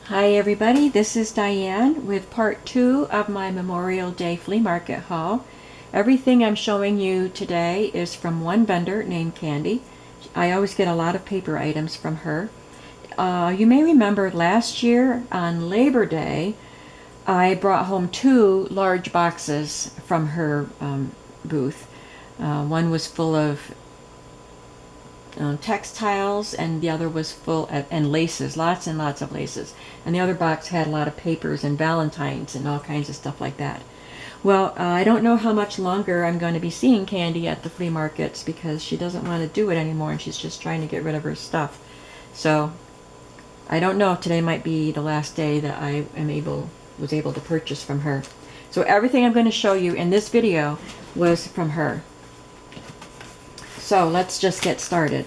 Hi everybody, this is Diane with part 2 of my Memorial Day flea market haul. Everything I'm showing you today is from one vendor named Candy. I always get a lot of paper items from her. You may remember last year on Labor Day, I brought home 2 large boxes from her booth. One was full of textiles, and the other was full of, and laces, lots and lots of laces. And the other box had a lot of papers and valentines and all kinds of stuff like that. Well, I don't know how much longer I'm going to be seeing Candy at the flea markets because she doesn't want to do it anymore and she's just trying to get rid of her stuff. So I don't know. Today might be the last day that I was able to purchase from her. So everything I'm going to show you in this video was from her. So let's just get started.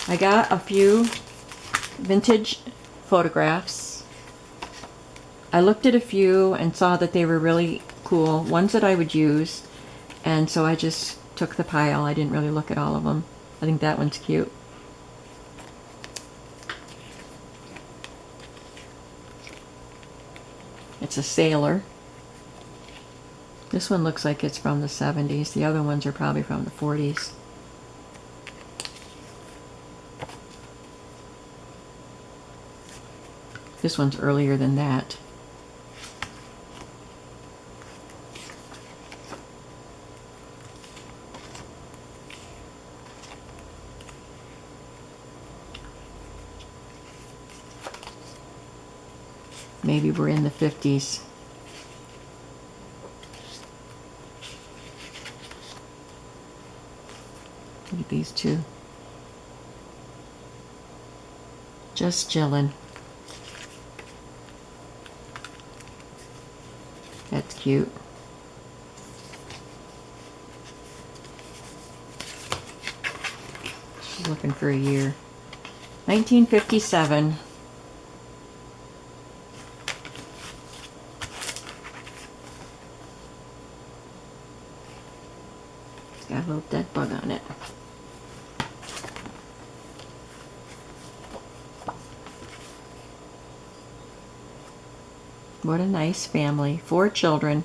I got a few vintage photographs. I looked at a few and saw that they were really cool, ones that I would use, and so I just took the pile. I didn't really look at all of them. I think that one's cute. It's a sailor. This one looks like it's from the 70s. The other ones are probably from the 40s. This one's earlier than that. Maybe we're in the 50s. Look at these two. Just chillin'. That's cute. She's looking for a year. 1957. It's got a little dead bug on it. What a nice family. 4 children.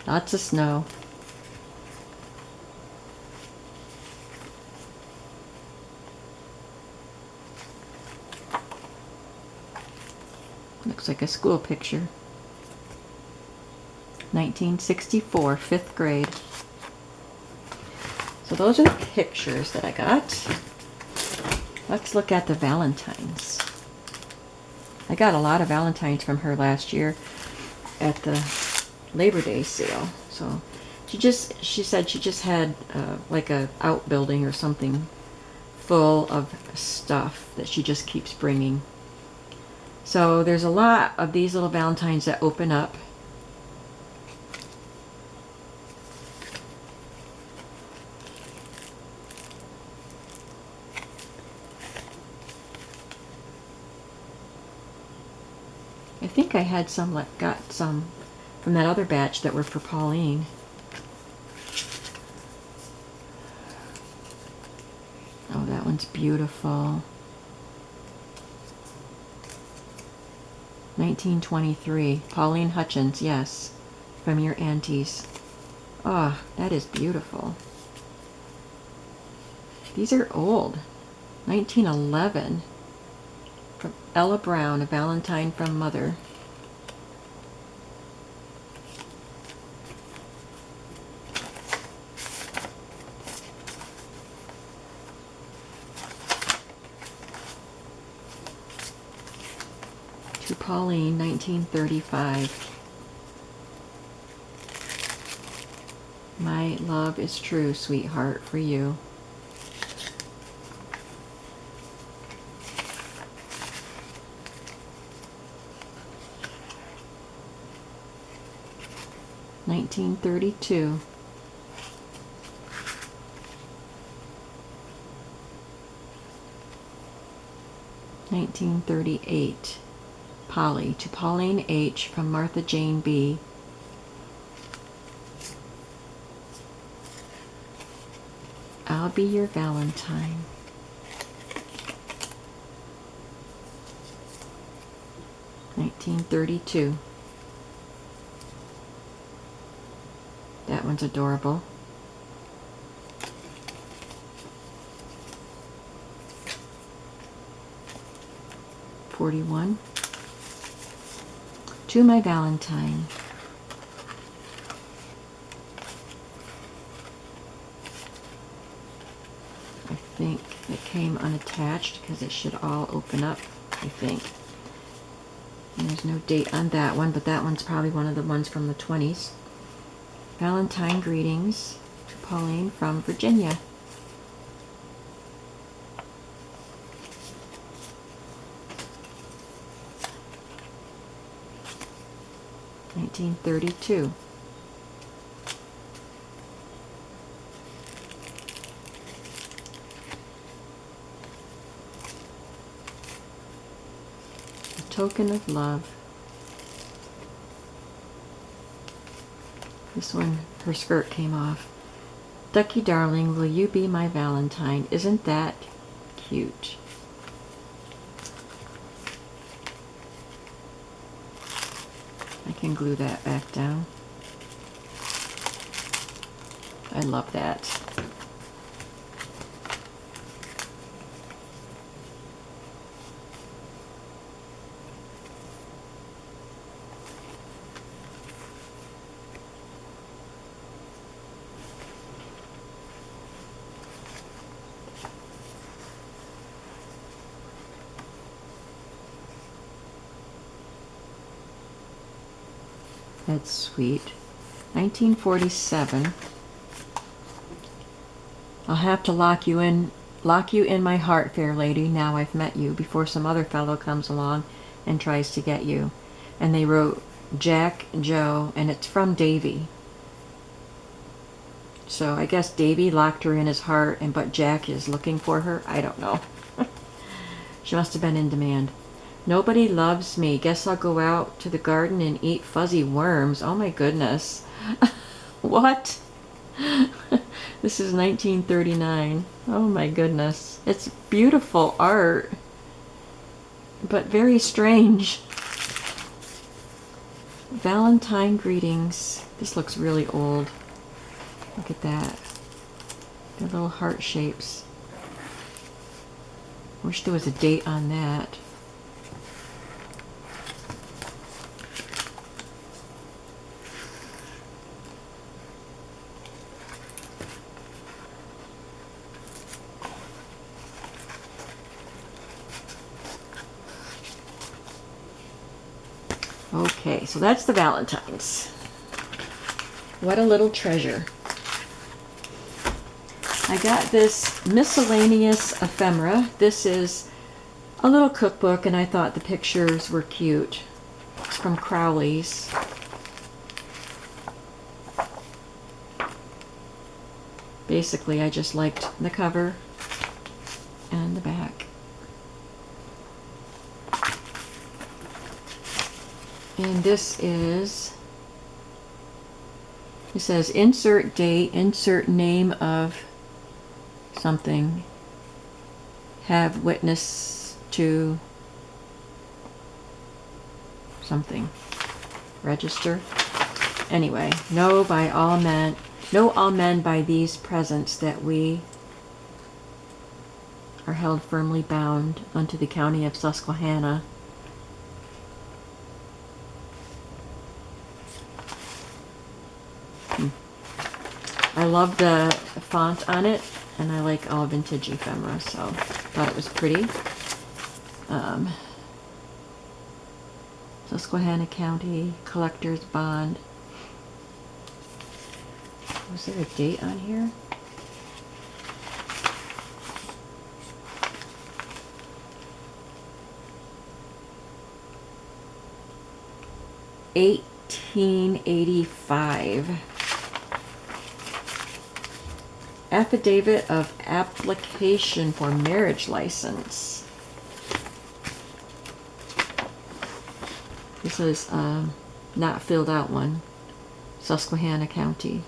Lots of snow. Looks like a school picture. 1964, 5th grade. So those are the pictures that I got. Let's look at the valentines. I got a lot of valentines from her last year at the Labor Day sale. So she said she just had like a outbuilding or something full of stuff that she just keeps bringing. So there's a lot of these little valentines that open up. I think I had some, got some from that other batch that were for Pauline. Oh, that one's beautiful. 1923. Pauline Hutchins, yes. From your aunties. Oh, that is beautiful. These are old. 1911. From Ella Brown, A Valentine from Mother. To Pauline, 1935. My love is true, sweetheart, for you. $1932. $1938. Polly, to Pauline H. from Martha Jane B. I'll be your Valentine. $19.32. That one's adorable. $41. To my Valentine. I think it came unattached because it should all open up, I think. And there's no date on that one, but that one's probably one of the ones from the 20s. Valentine greetings to Pauline from Virginia. $19.32. A token of love. This one, her skirt came off. Ducky darling, will you be my Valentine? Isn't that cute? I can glue that back down. I love that. That's sweet. 1947. I'll have to lock you in my heart, fair lady, now I've met you, before some other fellow comes along and tries to get you. And they wrote Jack, Joe, and it's from Davy. So I guess Davy locked her in his heart, but Jack is looking for her. I don't know. She must have been in demand. Nobody loves me. Guess I'll go out to the garden and eat fuzzy worms. Oh my goodness. What? This is 1939. Oh my goodness. It's beautiful art, but very strange. Valentine greetings. This looks really old. Look at that. They're little heart shapes. Wish there was a date on that. Okay, so that's the Valentines. What a little treasure. I got this Miscellaneous ephemera. This is a little cookbook, and I thought the pictures were cute. It's from Crowley's. Basically, I just liked the cover and the back. And this is, it says insert date, insert name of something, have witness to something, register. Anyway, know all men by these presents that we are held firmly bound unto the county of Susquehanna. I love the font on it, and I like all vintage ephemera, so thought it was pretty. Susquehanna County Collector's Bond. Was there a date on here? $1885. Affidavit of application for marriage license. This is not filled out one. Susquehanna County.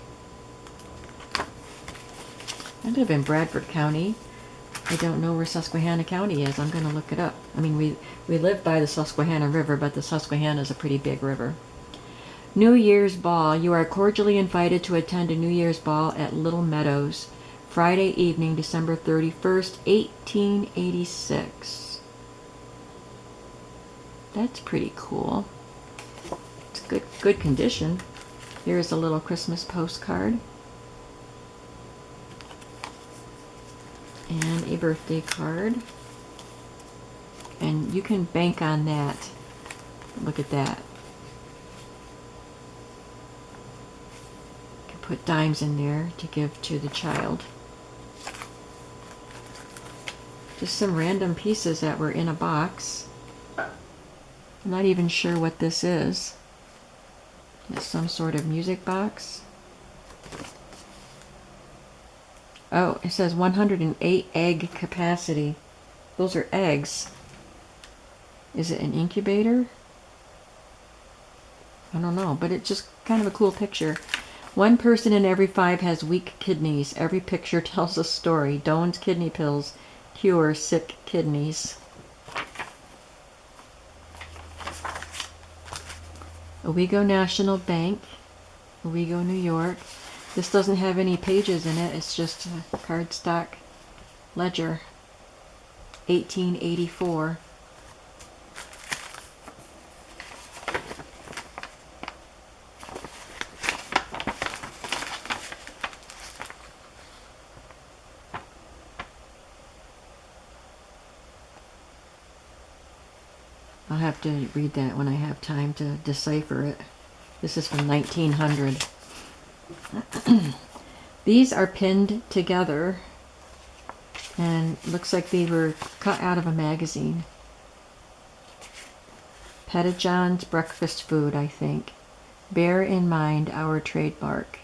I live in Bradford County. I don't know where Susquehanna County is. I'm going to look it up. I mean, we live by the Susquehanna River, but the Susquehanna is a pretty big river. New Year's Ball. You are cordially invited to attend a New Year's Ball at Little Meadows, Friday evening, December 31st, 1886. That's pretty cool. It's good condition. Here's a little Christmas postcard. And a birthday card. And you can bank on that. Look at that. You can put dimes in there to give to the child. Just some random pieces that were in a box. I'm not even sure what this is. It's some sort of music box. Oh, it says 108 egg capacity. Those are eggs. Is it an incubator? I don't know, but it's just kind of a cool picture. 1 person in every 5 has weak kidneys. Every picture tells a story. Doan's kidney pills cure sick kidneys. Owego National Bank, Owego, New York. This doesn't have any pages in it. It's just a cardstock ledger. 1884. I'll have to read that when I have time to decipher it. This is from 1900. These are pinned together and looks like they were cut out of a magazine. Pettijohn's breakfast food, I think. Bear in mind our trademark.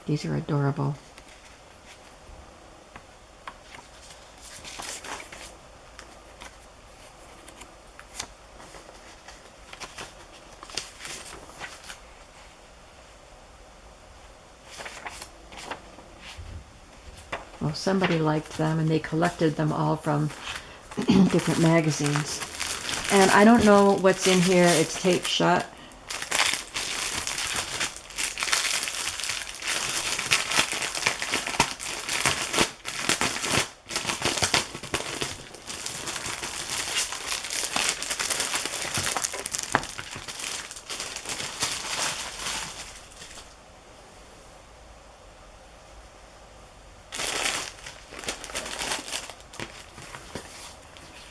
These are adorable. Well, somebody liked them and they collected them all from different magazines. And I don't know what's in here. It's taped shut.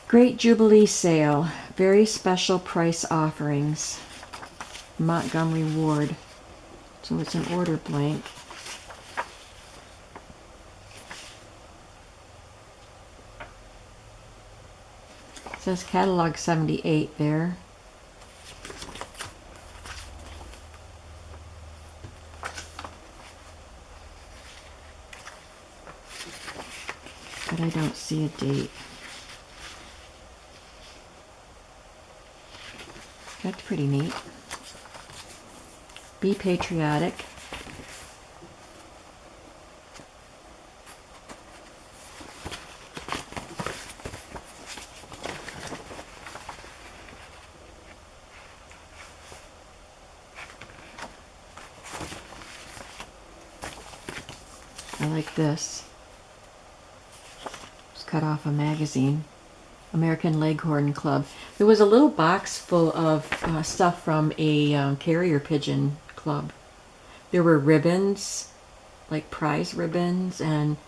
Great Jubilee Sale. Very special price offerings. Montgomery Ward. So it's an order blank. It says catalog 78 there. But I don't see a date. That's pretty neat. Be patriotic. I like this. Just cut off a magazine. American Leghorn Club. There was a little box full of stuff from a carrier pigeon club. There were ribbons, like prize ribbons, and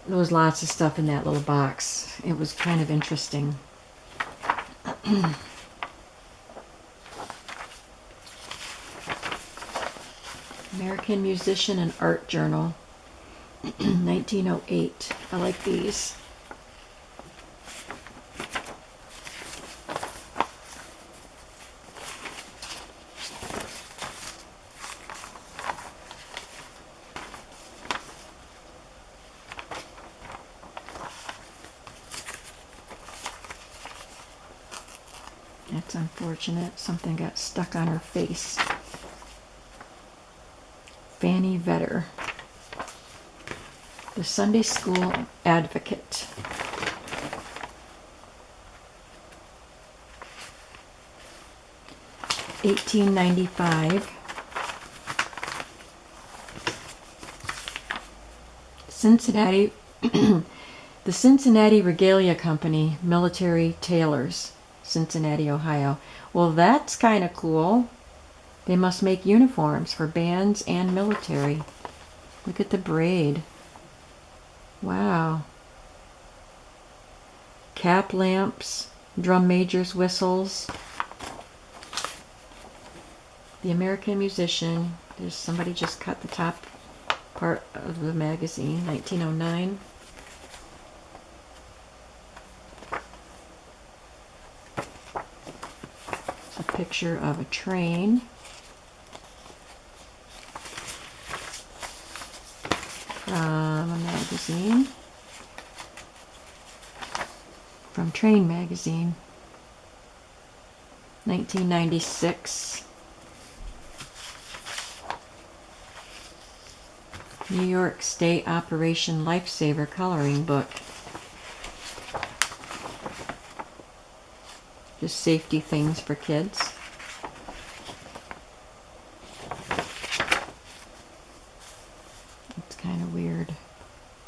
there was lots of stuff in that little box. It was kind of interesting. American Musician and Art Journal, 1908. I like these. That's unfortunate. Something got stuck on her face. Fanny Vetter. The Sunday School Advocate. $18.95. Cincinnati, the Cincinnati Regalia Company, Military Tailors, Cincinnati, Ohio. Well, that's kind of cool. They must make uniforms for bands and military. Look at the braid. Wow. Cap lamps, drum majors, whistles. The American Musician. There's somebody just cut the top part of the magazine, 1909. It's a picture of a train. From a magazine. From Train Magazine. 1996. New York State Operation Lifesaver coloring book. Just safety things for kids. It's kind of weird.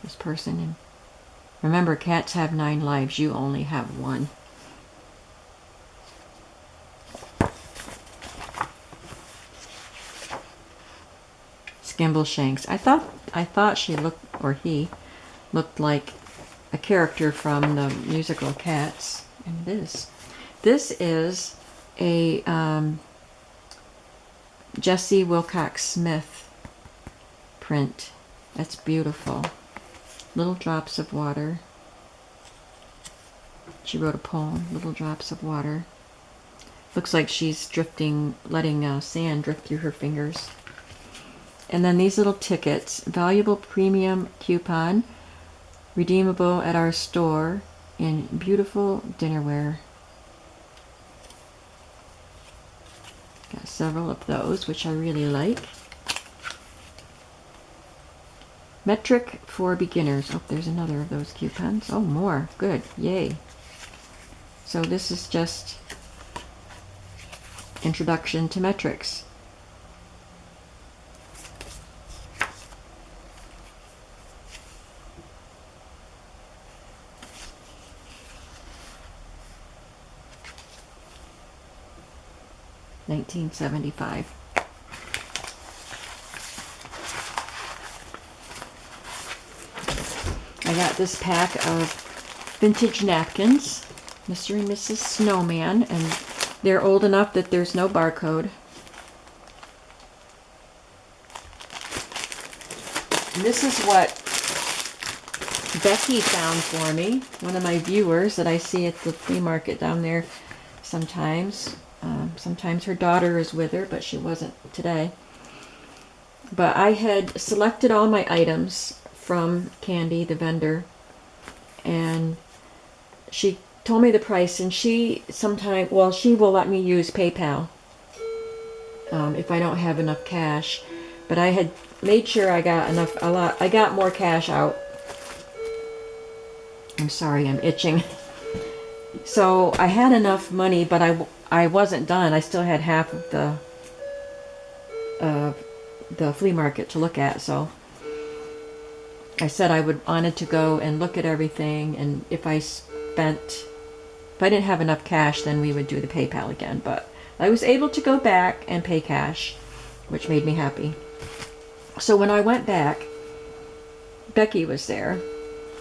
This person. Remember, cats have 9 lives. You only have 1. Skimbleshanks. I thought she looked, or he looked like a character from the musical Cats, and it is. This is a Jessie Wilcox Smith print. That's beautiful. Little Drops of Water. She wrote a poem, Little Drops of Water. Looks like she's drifting, letting sand drift through her fingers. And then these little tickets, valuable premium coupon, redeemable at our store in beautiful dinnerware. Got several of those, which I really like. Metric for beginners. Oh, there's another of those coupons. Oh, more. Good. Yay. So this is just Introduction to Metrics. $19.75. I got this pack of vintage napkins, Mr. and Mrs. Snowman, and they're old enough that there's no barcode. And this is what Becky found for me, one of my viewers that I see at the flea market down there sometimes. Sometimes her daughter is with her, but she wasn't today. But I had selected all my items from Candy, the vendor, and she told me the price, and she will let me use PayPal if I don't have enough cash. But I had made sure I got I got more cash out. I'm sorry, I'm itching. So I had enough money, but I wasn't done. I still had half of the flea market to look at. So I said I wanted to go and look at everything, and if I didn't have enough cash, then we would do the PayPal again. But I was able to go back and pay cash, which made me happy. So when I went back, Becky was there,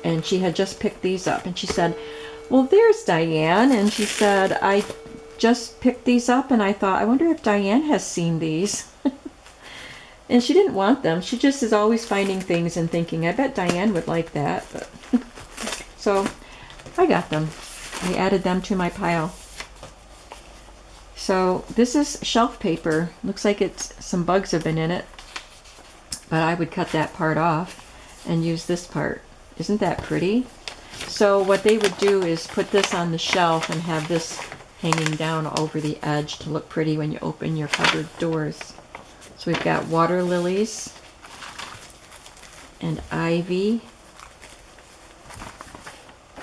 and she had just picked these up, and she said, well, there's Diane. And she said, I just picked these up, and I thought, I wonder if Diane has seen these. And she didn't want them. She just is always finding things and thinking, I bet Diane would like that. But so I got them. I added them to my pile. So this is shelf paper. Looks like some bugs have been in it. But I would cut that part off and use this part. Isn't that pretty? So what they would do is put this on the shelf and have this hanging down over the edge to look pretty when you open your cupboard doors. So we've got water lilies and ivy.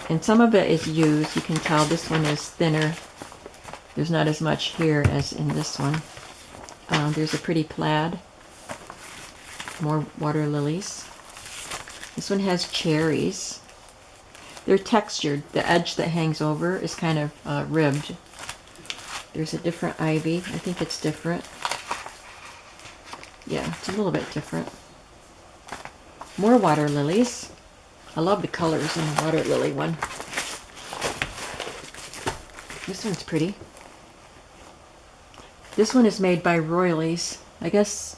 And some of it is used. You can tell this one is thinner. There's not as much here as in this one. There's a pretty plaid. More water lilies. This one has cherries. They're textured. The edge that hangs over is kind of ribbed. There's a different ivy. I think it's different. Yeah, it's a little bit different. More water lilies. I love the colors in the water lily one. This one's pretty. This one is made by Royalies. I guess,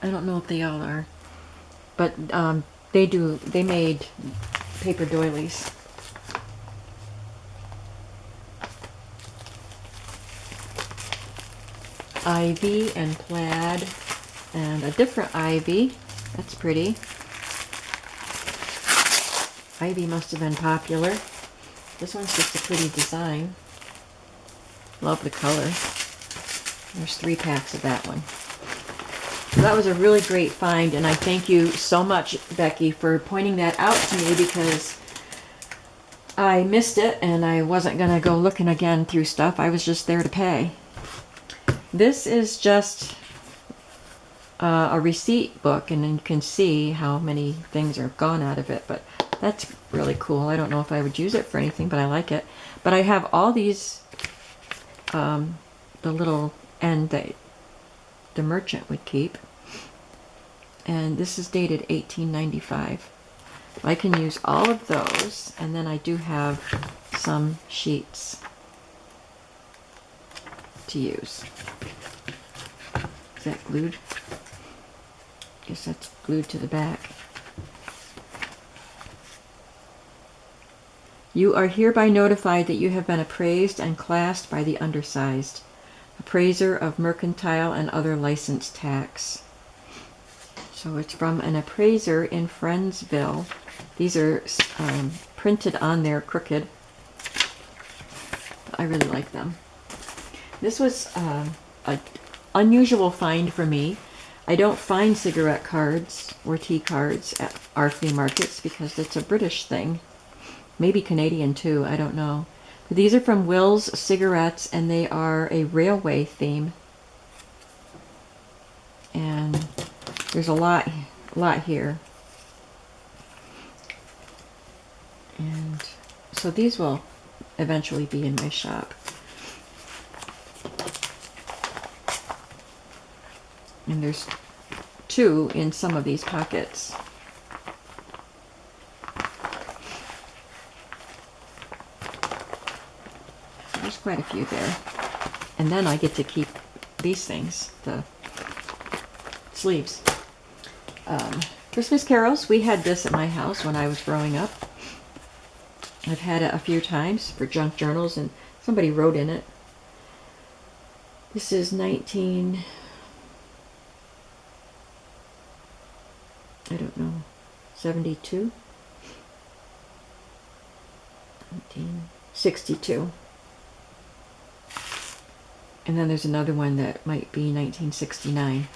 I don't know if they all are, but they made paper doilies. Ivy and plaid and a different ivy. That's pretty. Ivy must have been popular. This one's just a pretty design. Love the color. There's 3 packs of that one. So that was a really great find, and I thank you so much, Becky, for pointing that out to me, because I missed it and I wasn't going to go looking again through stuff. I was just there to pay. This is just a receipt book, and you can see how many things are gone out of it, but that's really cool. I don't know if I would use it for anything, but I like it. But I have all these, the little end that the merchant would keep. And this is dated 1895. I can use all of those, and then I do have some sheets to use. Is that glued? Guess that's glued to the back. You are hereby notified that you have been appraised and classed by the undersized, appraiser of mercantile and other license tax. So it's from an appraiser in Friendsville. These are printed on there crooked. I really like them. This was an unusual find for me. I don't find cigarette cards or tea cards at our flea markets because it's a British thing. Maybe Canadian too, I don't know. But these are from Will's Cigarettes, and they are a railway theme. And there's a lot here. And so these will eventually be in my shop. And there's 2 in some of these pockets. There's quite a few there. And then I get to keep these things, the sleeves. Christmas carols, we had this at my house when I was growing up. I've had it a few times for junk journals, and somebody wrote in it. This is 72? 1962. And then there's another one that might be 1969.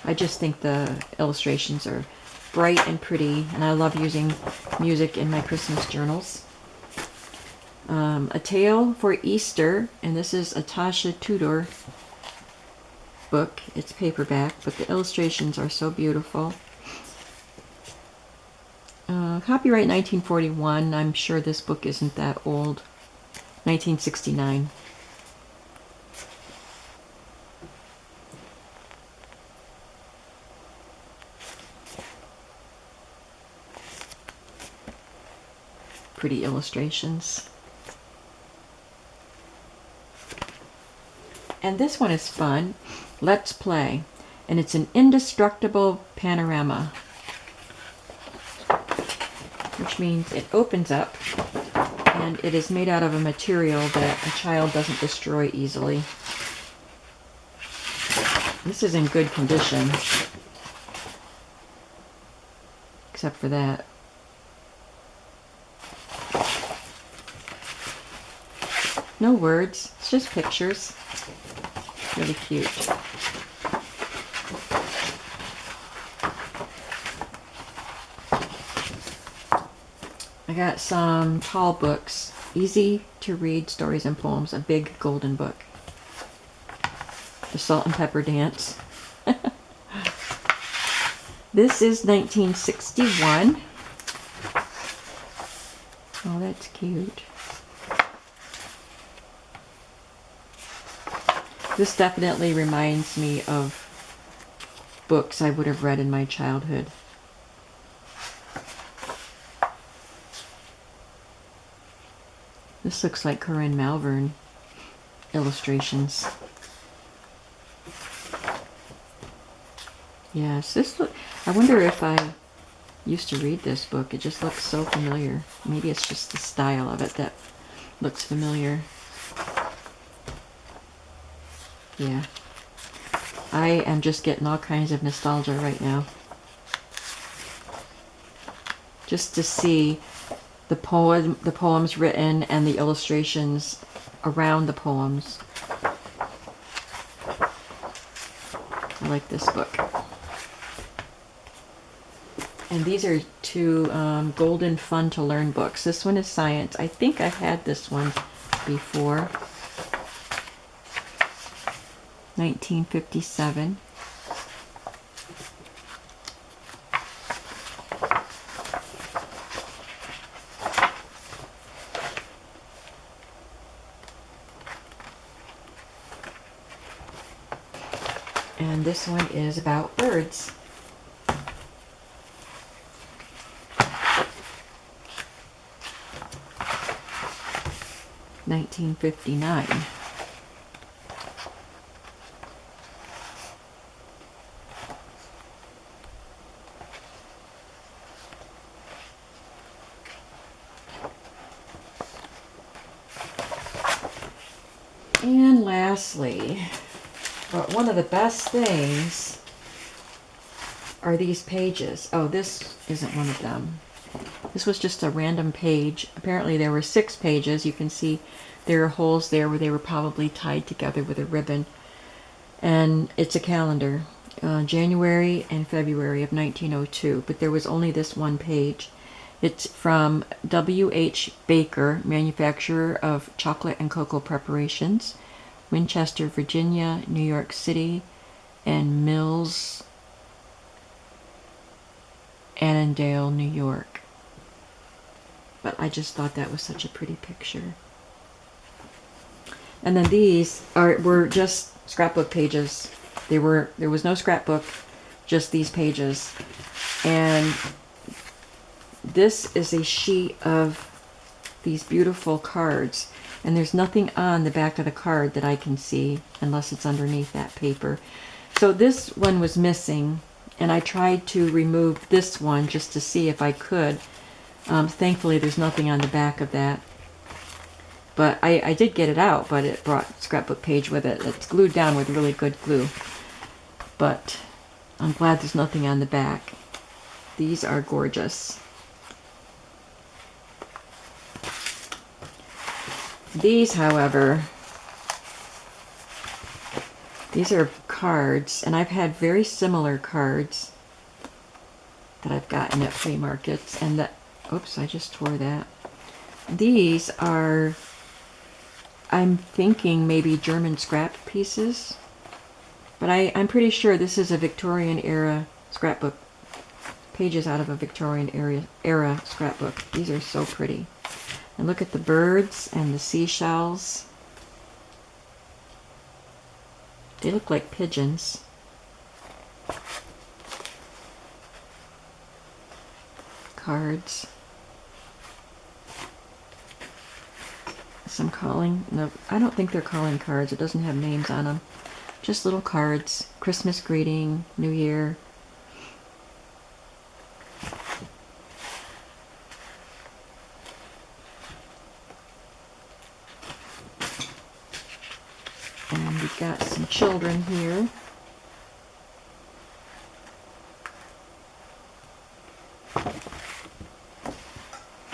I just think the illustrations are bright and pretty, and I love using music in my Christmas journals. A Tale for Easter, and this is a Tasha Tudor book. It's paperback, but the illustrations are so beautiful. Copyright 1941. I'm sure this book isn't that old. 1969. Pretty illustrations. And this one is fun. Let's Play. And it's an indestructible panorama, which means it opens up, and it is made out of a material that a child doesn't destroy easily. This is in good condition, except for that. No words, it's just pictures. Really cute. I got some tall books, easy to read stories and poems, a big golden book. The Salt and Pepper Dance. This is 1961. Oh, that's cute. This definitely reminds me of books I would have read in my childhood. This looks like Corinne Malvern illustrations. Yes, I wonder if I used to read this book. It just looks so familiar. Maybe it's just the style of it that looks familiar. Yeah. I am just getting all kinds of nostalgia right now. Just to see the poems written and the illustrations around the poems. I like this book. And these are two Golden Fun to Learn books. This one is science. I think I've had this one before. 1957. And this one is about birds. 1959. And lastly, but one of the best things are these pages. Oh, this isn't one of them. This was just a random page. Apparently there were 6 pages. You can see there are holes there where they were probably tied together with a ribbon. And it's a calendar, January and February of 1902, but there was only this one page. It's from W.H. Baker, manufacturer of chocolate and cocoa preparations, Winchester, Virginia, New York City, and Mills, Annandale, New York. But I just thought that was such a pretty picture. And then these were just scrapbook pages. There was no scrapbook, just these pages. And this is a sheet of these beautiful cards. And there's nothing on the back of the card that I can see unless it's underneath that paper. So this one was missing, and I tried to remove this one just to see if I could. Thankfully there's nothing on the back of that. But I did get it out, but it brought scrapbook page with it. It's glued down with really good glue. But I'm glad there's nothing on the back. These are gorgeous. These, however, these are cards, and I've had very similar cards that I've gotten at flea markets, and that, oops, I just tore that. These are, I'm thinking maybe German scrap pieces, but I'm pretty sure this is a Victorian era scrapbook, pages out of a Victorian era scrapbook. These are so pretty. And look at the birds and the seashells. They look like pigeons. Cards. Some calling, no, I don't think they're calling cards. It doesn't have names on them. Just little cards. Christmas greeting, New Year. And we've got some children here.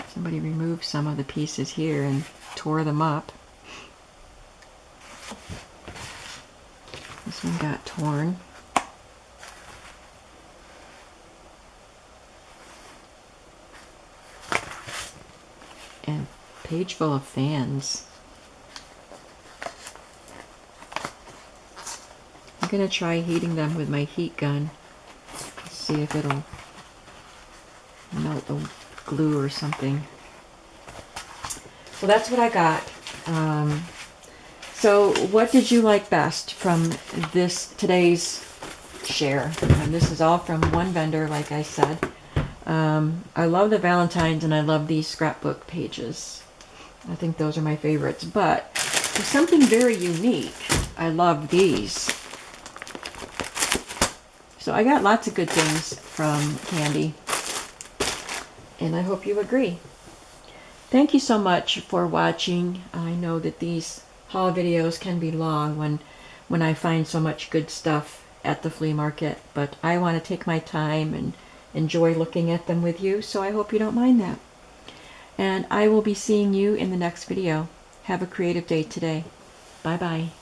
Somebody removed some of the pieces here and tore them up. This one got torn. And page full of fans. I'm going to try heating them with my heat gun. See if it'll melt the glue or something. So that's what I got. So what did you like best from today's share? And this is all from one vendor, like I said. I love the Valentines and I love these scrapbook pages. I think those are my favorites. But for something very unique, I love these. So I got lots of good things from Candy. And I hope you agree. Thank you so much for watching. I know that these haul videos can be long when I find so much good stuff at the flea market, but I want to take my time and enjoy looking at them with you, so I hope you don't mind that. And I will be seeing you in the next video. Have a creative day today. Bye-bye.